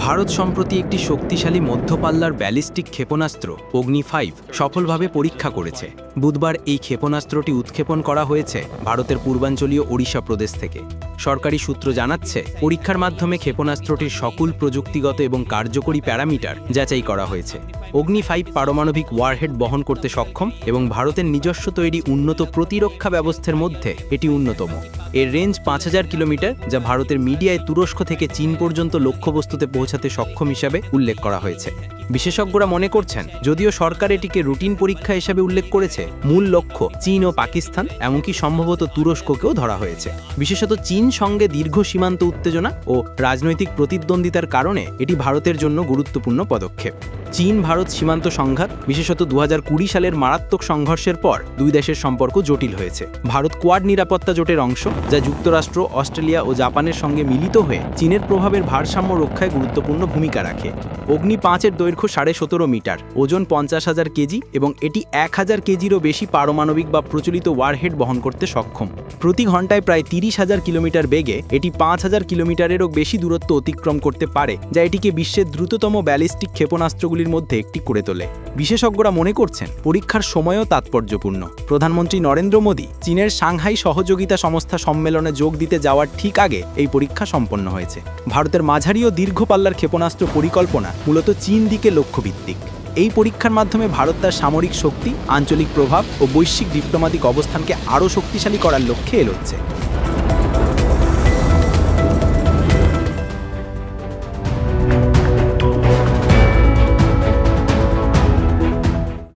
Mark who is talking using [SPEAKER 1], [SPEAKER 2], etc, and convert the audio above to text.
[SPEAKER 1] ভারত সম্প্রতি একটি শক্তিশালী মধ্যপাল্লার ব্যালিস্টিক ক্ষেপণাস্ত্র অগ্নি-5 সফলভাবে পরীক্ষা করেছে। বুধবার এই ক্ষেপণাস্ত্রটি উৎক্ষেপণ করা হয়েছে ভারতের পূর্বাঞ্চলীয় ওড়িশা প্রদেশ থেকে। সরকারি সূত্র জানাচ্ছে, পরীক্ষার মাধ্যমে ক্ষেপণাস্ত্রটির সকল প্রযুক্তিগত এবং কার্যকরী প্যারামিটার যাচাই করা হয়েছে। অগ্নি-5 পারমাণবিক ওয়ারহেড বহন করতে সক্ষম এবং ভারতের নিজস্ব তৈরি উন্নত প্রতিরক্ষা ব্যবস্থার মধ্যে এটি অন্যতম। এর রেঞ্জ 5000 কিলোমিটার, যা ভারতের মিডিয়ায় তুরস্ক থেকে চীন পর্যন্ত লক্ষ্যবস্তুতে পৌঁছাতে সক্ষম হিসাবে উল্লেখ করা হয়েছে। বিশেষজ্ঞরা মনে করছেন, যদিও সরকার এটিকে রুটিন পরীক্ষা হিসাবে উল্লেখ করেছে, মূল লক্ষ্য চীন ও পাকিস্তান, এমনকি সম্ভবত তুরস্ককেও ধরা হয়েছে। বিশেষত চীন সঙ্গে দীর্ঘ সীমান্ত উত্তেজনা ও রাজনৈতিক প্রতিদ্বন্দ্বিতার কারণে এটি ভারতের জন্য গুরুত্বপূর্ণ পদক্ষেপ। চীন ভারত সীমান্ত সংঘাত, বিশেষত 2020 সালের মারাত্মক সংঘর্ষের পর দুই দেশের সম্পর্ক জটিল হয়েছে। ভারত কোয়াড নিরাপত্তা জোটের অংশ, যা যুক্তরাষ্ট্র, অস্ট্রেলিয়া ও জাপানের সঙ্গে মিলিত হয়ে চীনের প্রভাবের ভারসাম্য রক্ষায় গুরুত্বপূর্ণ ভূমিকা রাখে। অগ্নি-5 এর দৈর্ঘ্য 17.5 মিটার, ওজন 50,000 কেজি এবং এটি 1000 কেজিরও বেশি পারমাণবিক বা প্রচলিত ওয়ারহেড বহন করতে সক্ষম। প্রতি ঘন্টায় প্রায় 30,000 কিলোমিটার বেগে এটি 5000 কিলোমিটারেরও বেশি দূরত্ব অতিক্রম করতে পারে, যা এটিকে বিশ্বের দ্রুততম ব্যালিস্টিক ক্ষেপণাস্ত্রগুলির মধ্যে একটি করে তোলে। বিশেষজ্ঞরা মনে করছেন, পরীক্ষার সময়ও তাৎপর্যপূর্ণ। প্রধানমন্ত্রী নরেন্দ্র মোদী চীনের সাংহাই সহযোগিতা সংস্থা সম্মেলনে যোগ দিতে যাওয়ার ঠিক আগে এই পরীক্ষা সম্পন্ন হয়েছে। ভারতের মাঝারি ও দীর্ঘ পাল্লার ক্ষেপণাস্ত্র পরিকল্পনা মূলত চীন দিকে লক্ষ্যভিত্তিক। এই পরীক্ষার মাধ্যমে ভারত তার সামরিক শক্তি, আঞ্চলিক প্রভাব ও বৈশ্বিক ডিপ্লোম্যাটিক অবস্থানকে আরও শক্তিশালী করার লক্ষ্যে এগোচ্ছে।